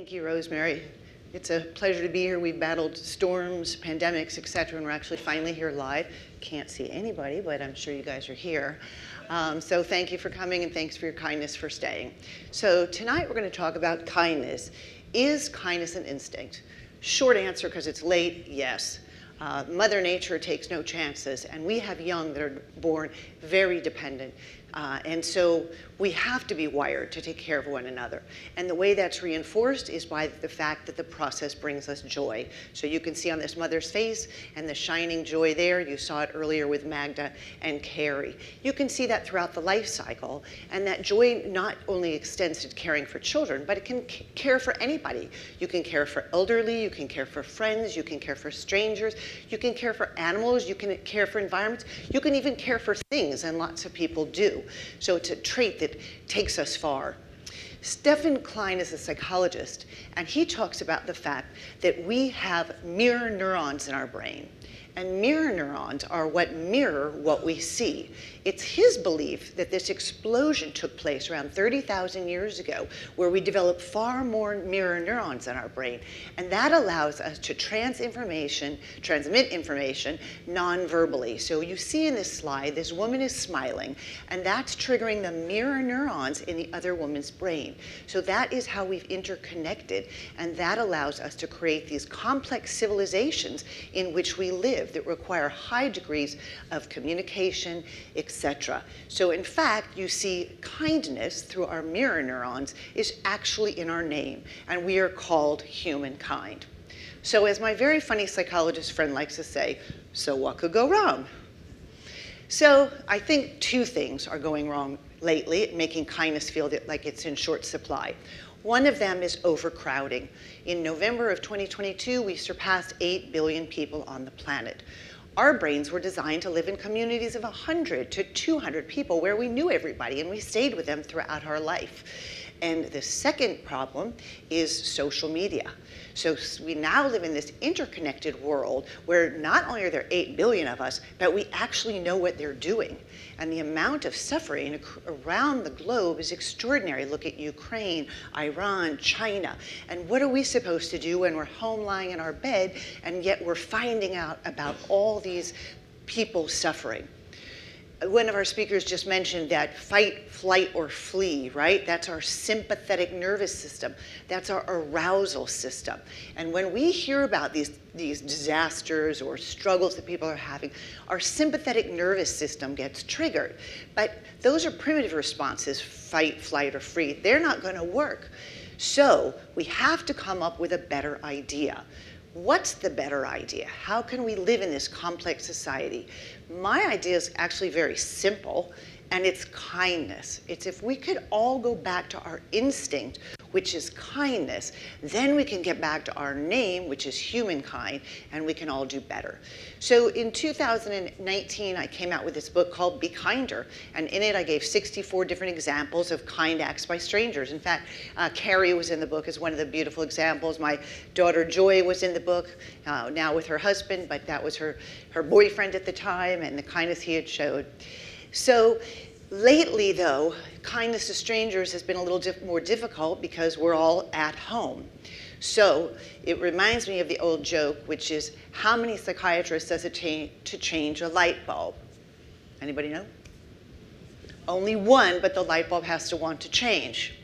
Thank you, Rosemary. It's a pleasure to be here. We've battled storms, pandemics, et cetera, and we're actually finally here live. Can't see anybody, but I'm sure you guys are here. So thank you for coming, and thanks for your kindness for staying. So tonight we're going to talk about kindness. Is kindness an instinct? Short answer, because it's late, yes. Mother Nature takes no chances, and we have young that are born very dependent. And so we have to be wired to take care of one another. And the way that's reinforced is by the fact that the process brings us joy. So you can see on this mother's face and the shining joy there. You saw it earlier with Magda and Carrie. You can see that throughout the life cycle. And that joy not only extends to caring for children, but it can care for anybody. You can care for elderly, you can care for friends, you can care for strangers, you can care for animals, you can care for environments, you can even care for things, and lots of people do. So it's a trait that takes us far. Stephen Klein is a psychologist, and he talks about the fact that we have mirror neurons in our brain. And mirror neurons are what mirror what we see. It's his belief that this explosion took place around 30,000 years ago, where we developed far more mirror neurons in our brain. And that allows us to transmit information non-verbally. So you see in this slide, this woman is smiling, and that's triggering the mirror neurons in the other woman's brain. So that is how we've interconnected, and that allows us to create these complex civilizations in which we live that require high degrees of communication, etc. So in fact, you see kindness through our mirror neurons is actually in our name, and we are called humankind. So as my very funny psychologist friend likes to say, so what could go wrong? So I think two things are going wrong lately, making kindness feel like it's in short supply. One of them is overcrowding. In November of 2022, we surpassed 8 billion people on the planet. Our brains were designed to live in communities of 100 to 200 people where we knew everybody and we stayed with them throughout our life. And the second problem is social media. So we now live in this interconnected world where not only are there 8 billion of us, but we actually know what they're doing. And the amount of suffering around the globe is extraordinary. Look at Ukraine, Iran, China. And what are we supposed to do when we're home lying in our bed and yet we're finding out about all these people suffering? One of our speakers just mentioned that fight, flight, or flee, right? That's our sympathetic nervous system. That's our arousal system. And when we hear about these disasters or struggles that people are having, our sympathetic nervous system gets triggered. But those are primitive responses, fight, flight, or flee. They're not going to work. So we have to come up with a better idea. What's the better idea? How can we live in this complex society? My idea is actually very simple, and it's kindness. It's if we could all go back to our instinct, which is kindness, then we can get back to our name, which is humankind, and we can all do better. So in 2019, I came out with this book called Be Kinder, and in it I gave 64 different examples of kind acts by strangers. In fact, Carrie was in the book as one of the beautiful examples. My daughter Joy was in the book, now with her husband, but that was her boyfriend at the time, and the kindness he had showed. So lately, though, kindness to strangers has been a little more difficult because we're all at home. So it reminds me of the old joke, which is, how many psychiatrists does it take to change a light bulb? Anybody know? Only one, but the light bulb has to want to change.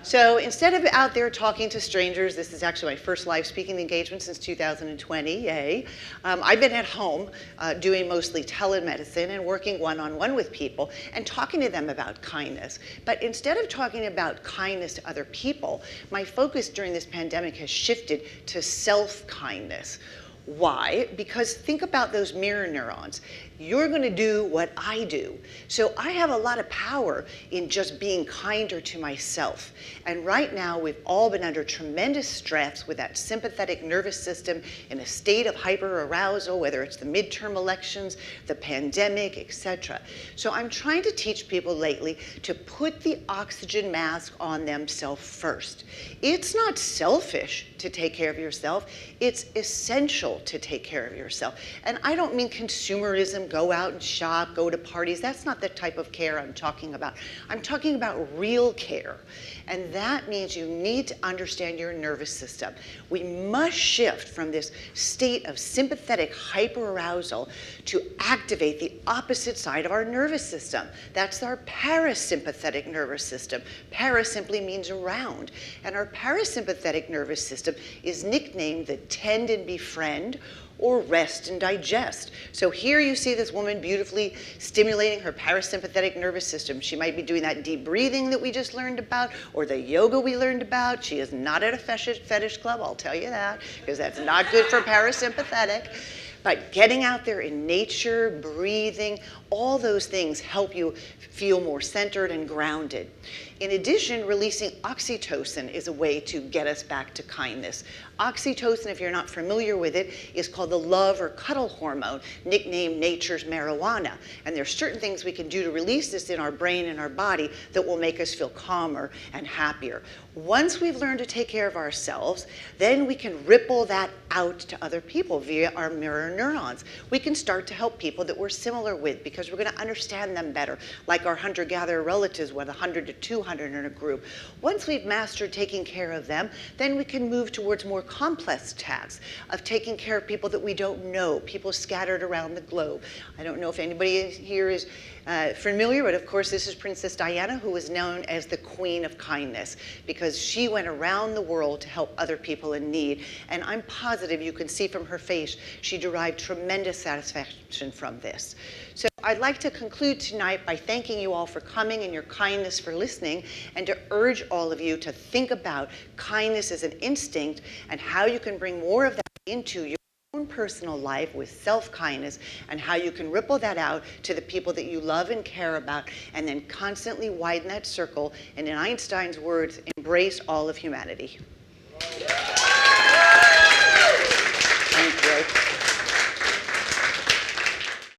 So instead of out there talking to strangers, this is actually my first live speaking engagement since 2020, yay. I've been at home doing mostly telemedicine and working one-on-one with people and talking to them about kindness. But instead of talking about kindness to other people, my focus during this pandemic has shifted to self-kindness. Why? Because think about those mirror neurons. You're going to do what I do. So I have a lot of power in just being kinder to myself. And right now, we've all been under tremendous stress with that sympathetic nervous system in a state of hyper-arousal, whether it's the midterm elections, the pandemic, etc. So I'm trying to teach people lately to put the oxygen mask on themselves first. It's not selfish to take care of yourself. It's essential to take care of yourself. And I don't mean consumerism, go out and shop, go to parties. That's not the type of care I'm talking about. I'm talking about real care. And that means you need to understand your nervous system. We must shift from this state of sympathetic hyperarousal to activate the opposite side of our nervous system. That's our parasympathetic nervous system. Para simply means around. And our parasympathetic nervous system is nicknamed the tend and befriend, or rest and digest. So here you see this woman beautifully stimulating her parasympathetic nervous system. She might be doing that deep breathing that we just learned about, or the yoga we learned about. She is not at a fetish club, I'll tell you that, because that's not good for parasympathetic. But getting out there in nature, breathing, all those things help you feel more centered and grounded. In addition, releasing oxytocin is a way to get us back to kindness. Oxytocin, if you're not familiar with it, is called the love or cuddle hormone, nicknamed nature's marijuana. And there's certain things we can do to release this in our brain and our body that will make us feel calmer and happier. Once we've learned to take care of ourselves, then we can ripple that out to other people via our mirror neurons. We can start to help people that we're similar with because we're going to understand them better, like our hunter-gatherer relatives with 100 to 200 in a group. Once we've mastered taking care of them, then we can move towards more complex tasks of taking care of people that we don't know, people scattered around the globe. I don't know if anybody here is familiar, but of course this is Princess Diana, who is known as the Queen of Kindness because she went around the world to help other people in need. And I'm positive you can see from her face she derived tremendous satisfaction from this. So I'd like to conclude tonight by thanking you all for coming and your kindness for listening, and to urge all of you to think about kindness as an instinct and how you can bring more of that into your own personal life with self-kindness, and how you can ripple that out to the people that you love and care about, and then constantly widen that circle, and in Einstein's words, embrace all of humanity.